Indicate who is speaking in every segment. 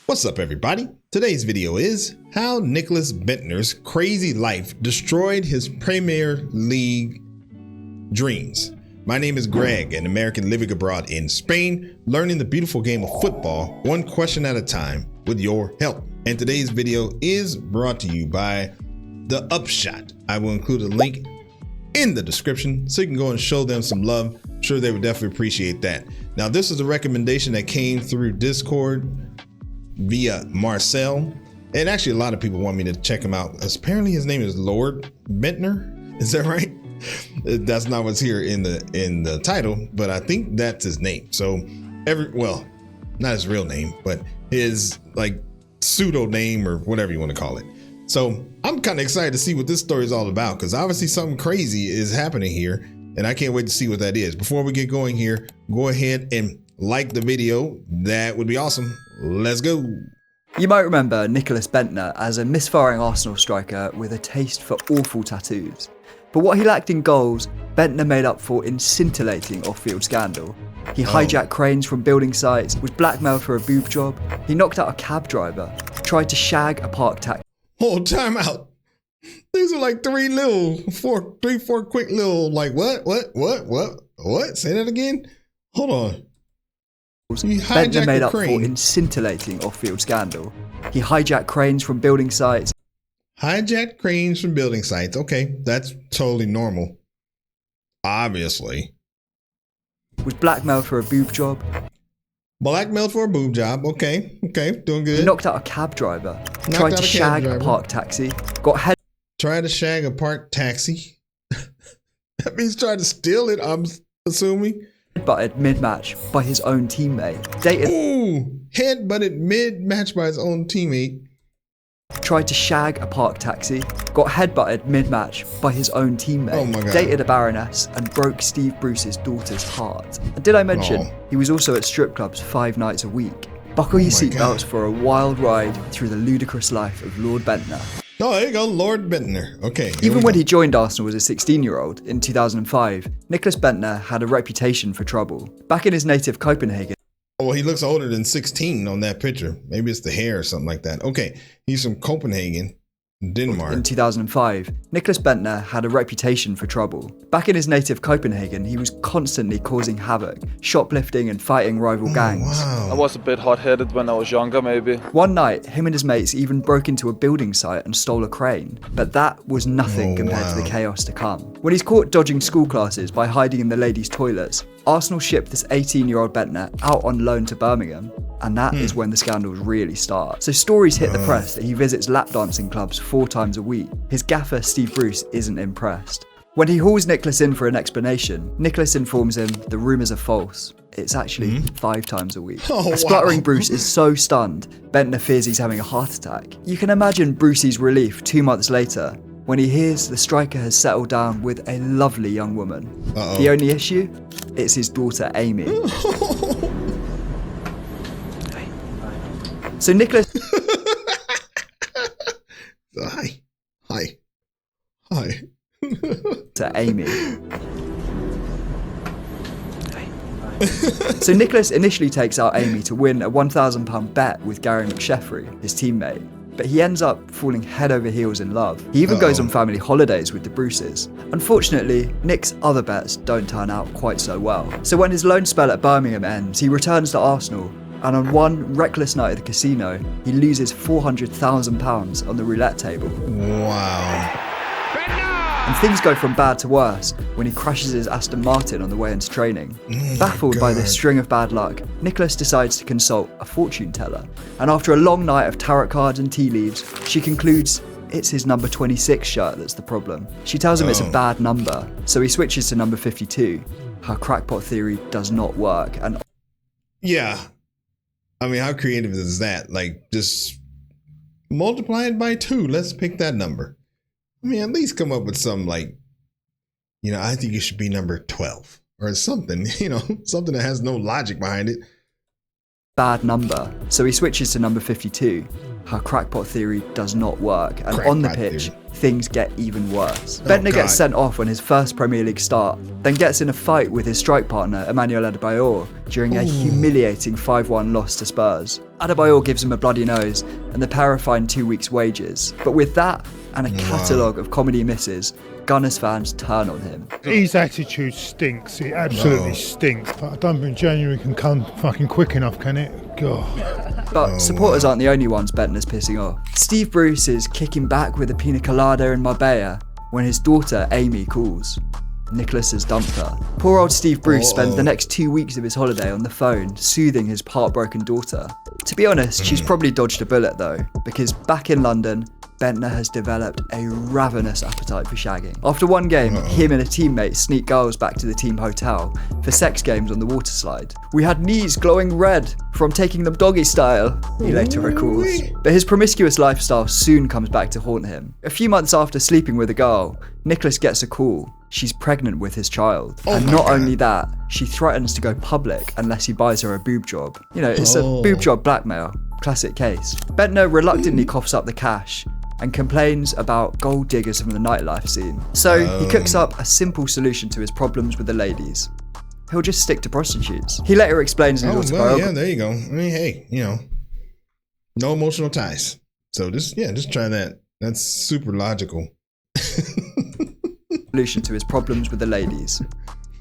Speaker 1: What's up, everybody? Today's video is how Nicholas Bendtner's crazy life destroyed his Premier League dreams. My name is Greg, an American living abroad in Spain, learning the beautiful game of football, one question at a time, with your help. And today's video is brought to you by The Upshot. I will include a link in the description so you can go and show them some love. I'm sure they would definitely appreciate that. Now, this is a recommendation that came through Discord via Marcel, and actually a lot of people want me to check him out. Apparently his name is Lord Bendtner. Is that right? That's not what's here in the title, but I think that's his name. So well, not his real name, but his like pseudo name or whatever you want to call it. So I'm kind of excited to see what this story is all about, because obviously something crazy is happening here, and I can't wait to see what that is. Before we get going here, go ahead and like the video. That would be awesome. Let's go.
Speaker 2: You might remember Nicholas Bendtner as a misfiring Arsenal striker with a taste for awful tattoos. But what he lacked in goals, Bendtner made up for in scintillating off-field scandal. He hijacked cranes from building sites, was blackmailed for a boob job, he knocked out a cab driver, tried to shag a park taxi.
Speaker 1: Hold time out. These are like four quick little, like, what? Say that again? Hold on.
Speaker 2: Bendtner made up for in scintillating off-field scandal. He hijacked cranes from building sites.
Speaker 1: Hijacked cranes from building sites. Okay, that's totally normal. Obviously.
Speaker 2: Was blackmailed for a boob job.
Speaker 1: Blackmailed for a boob job. Okay, doing good.
Speaker 2: He knocked out a cab driver. Tried to shag a park taxi.
Speaker 1: Tried to shag a park taxi. That means tried to steal it, I'm assuming.
Speaker 2: Headbutted mid-match by his own teammate.
Speaker 1: Headbutted mid-match by his own teammate.
Speaker 2: Tried to shag a park taxi. Got headbutted mid-match by his own teammate.
Speaker 1: Oh my God.
Speaker 2: Dated a baroness and broke Steve Bruce's daughter's heart. And did I mention he was also at strip clubs 5 nights a week? Buckle your seatbelts for a wild ride through the ludicrous life of Lord Bendtner.
Speaker 1: Oh, there you go, Lord Bendtner. Okay.
Speaker 2: Even when he joined Arsenal as a 16-year-old in 2005, Nicholas Bendtner had a reputation for trouble. Back in his native Copenhagen.
Speaker 1: Oh, well, he looks older than 16 on that picture. Maybe it's the hair or something like that. Okay, he's from Copenhagen, Denmark.
Speaker 2: In 2005, Nicholas Bendtner had a reputation for trouble. Back in his native Copenhagen, he was constantly causing havoc, shoplifting and fighting rival gangs.
Speaker 1: Wow.
Speaker 3: I was a bit hot-headed when I was younger, maybe.
Speaker 2: One night, him and his mates even broke into a building site and stole a crane. But that was nothing compared to the chaos to come. When he's caught dodging school classes by hiding in the ladies' toilets, Arsenal shipped this 18-year-old Bendtner out on loan to Birmingham. And that is when the scandals really start. So stories hit the press that he visits lap dancing clubs 4 times a week. His gaffer, Steve Bruce, isn't impressed. When he hauls Nicholas in for an explanation, Nicholas informs him the rumours are false. It's actually 5 times a week. A spluttering Bruce is so stunned, Bendtner fears he's having a heart attack. You can imagine Brucey's relief 2 months later when he hears the striker has settled down with a lovely young woman. The only issue? It's his daughter, Amy. So Nicholas... Hi. To Amy. So Nicholas initially takes out Amy to win a £1,000 bet with Gary McSheffrey, his teammate. But he ends up falling head over heels in love. He even goes on family holidays with the Bruces. Unfortunately, Nick's other bets don't turn out quite so well. So when his loan spell at Birmingham ends, he returns to Arsenal, and on one reckless night at the casino, he loses £400,000 on the roulette table.
Speaker 1: Wow.
Speaker 2: And things go from bad to worse when he crashes his Aston Martin on the way into training. Baffled by this string of bad luck, Nicholas decides to consult a fortune teller. And after a long night of tarot cards and tea leaves, she concludes it's his number 26 shirt that's the problem. She tells him it's a bad number, so he switches to number 52. Her crackpot theory does not work. And
Speaker 1: yeah. I mean, how creative is that? Like, just multiply it by 2. Let's pick that number. I mean, at least come up with some, like, I think it should be number 12 or something, something that has no logic behind it.
Speaker 2: Bad number. So he switches to number 52. Her crackpot theory does not work. And on the pitch, things get even worse.
Speaker 1: Oh,
Speaker 2: Bendtner
Speaker 1: God.
Speaker 2: gets sent off on his first Premier League start, then gets in a fight with his strike partner Emmanuel Adebayor during a humiliating 5-1 loss to Spurs. Adebayor gives him a bloody nose, and the pair are fined 2 weeks' wages. But with that and a catalogue of comedy misses, Gunners fans turn on him.
Speaker 4: His attitude stinks. It absolutely stinks. But I don't think January can come fucking quick enough, can it? God.
Speaker 2: But supporters aren't the only ones Bendtner's pissing off. Steve Bruce is kicking back with a pina colada in Marbella when his daughter Amy calls. Nicholas has dumped her. Poor old Steve Bruce spends the next 2 weeks of his holiday on the phone, soothing his heartbroken daughter. To be honest, she's probably dodged a bullet though, because back in London, Bendtner has developed a ravenous appetite for shagging. After one game, him and a teammate sneak girls back to the team hotel for sex games on the water slide. "We had knees glowing red from taking them doggy style," he later recalls. But his promiscuous lifestyle soon comes back to haunt him. A few months after sleeping with a girl, Nicholas gets a call. She's pregnant with his child. And not only that, she threatens to go public unless he buys her a boob job. You know, it's a boob job blackmail. Classic case. Bendtner reluctantly coughs up the cash and complains about gold diggers from the nightlife scene. So he cooks up a simple solution to his problems with the ladies. He'll just stick to prostitutes. He later explains in his autobiography.
Speaker 1: Yeah, there you go. I mean, hey, no emotional ties. So just try that. That's super logical.
Speaker 2: Solution to his problems with the ladies.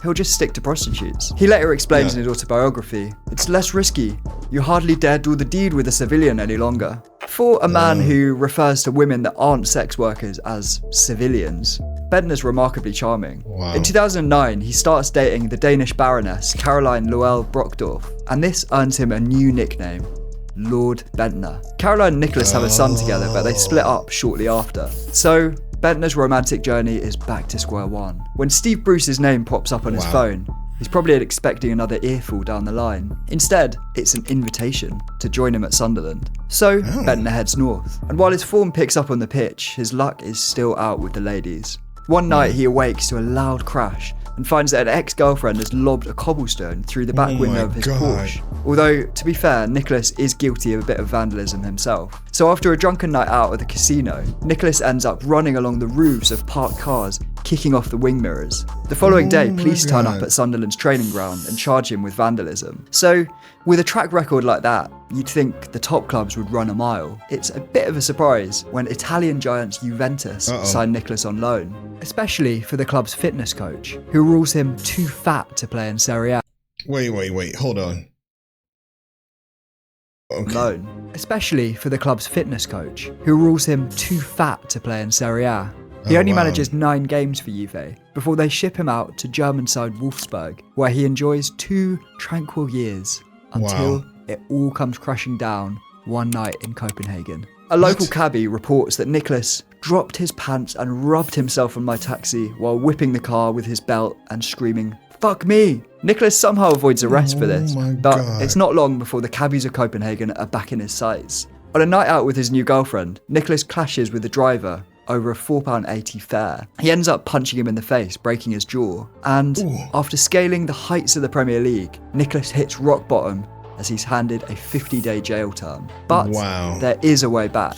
Speaker 2: He'll just stick to prostitutes. He later explains in his autobiography, "It's less risky. You hardly dare do the deed with a civilian any longer." For a man who refers to women that aren't sex workers as civilians, Bendtner's remarkably charming.
Speaker 1: Wow.
Speaker 2: In 2009, he starts dating the Danish Baroness Caroline Loel Brockdorf, and this earns him a new nickname, Lord Bendtner. Caroline and Nicholas have a son together, but they split up shortly after. So Bendtner's romantic journey is back to square one. When Steve Bruce's name pops up on his phone, he's probably expecting another earful down the line. Instead, it's an invitation to join him at Sunderland. So Bendtner heads north, and while his form picks up on the pitch, his luck is still out with the ladies. One night he awakes to a loud crash and finds that an ex-girlfriend has lobbed a cobblestone through the back window of his Porsche. Although, to be fair, Nicholas is guilty of a bit of vandalism himself. So after a drunken night out at the casino, Nicholas ends up running along the roofs of parked cars, kicking off the wing mirrors. The following day, police turn up at Sunderland's training ground and charge him with vandalism. So, with a track record like that, you'd think the top clubs would run a mile. It's a bit of a surprise when Italian giants Juventus signed Nicholas on loan, especially for the club's fitness coach, who rules him too fat to play in Serie A.
Speaker 1: Wait, hold on. Okay.
Speaker 2: Loan, especially for the club's fitness coach, who rules him too fat to play in Serie A. He only manages 9 games for Juve before they ship him out to German side Wolfsburg, where he enjoys 2 tranquil years until it all comes crashing down one night in Copenhagen. A local cabbie reports that Nicholas dropped his pants and rubbed himself on my taxi while whipping the car with his belt and screaming, "Fuck me!" Nicholas somehow avoids arrest for this, but it's not long before the cabbies of Copenhagen are back in his sights. On a night out with his new girlfriend, Nicholas clashes with the driver over a £4.80 fare. He ends up punching him in the face, breaking his jaw. And after scaling the heights of the Premier League, Nicholas hits rock bottom as he's handed a 50-day jail term. But there is a way back.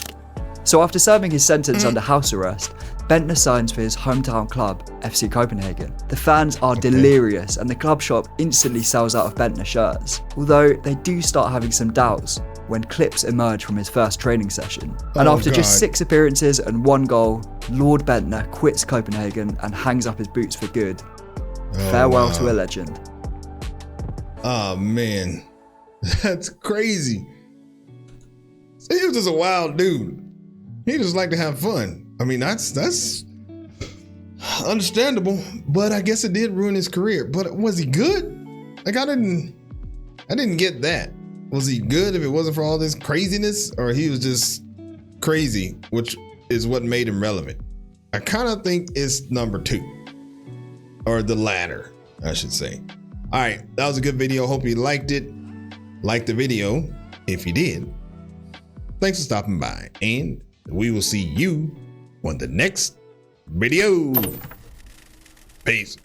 Speaker 2: So after serving his sentence under house arrest, Bendtner signs for his hometown club, FC Copenhagen. The fans are delirious and the club shop instantly sells out of Bendtner shirts, although they do start having some doubts when clips emerge from his first training session. And after just 6 appearances and 1 goal, Lord Bendtner quits Copenhagen and hangs up his boots for good. Farewell to a legend.
Speaker 1: Oh man, that's crazy. So he was just a wild dude. He just liked to have fun. I mean, that's understandable, but I guess it did ruin his career. But was he good? Like I didn't get that. Was he good if it wasn't for all this craziness, or he was just crazy, which is what made him relevant? I kind of think it's number 2, or the latter, I should say. All right, that was a good video. Hope you liked it. Like the video if you did. Thanks for stopping by, and we will see you on the next video. Peace.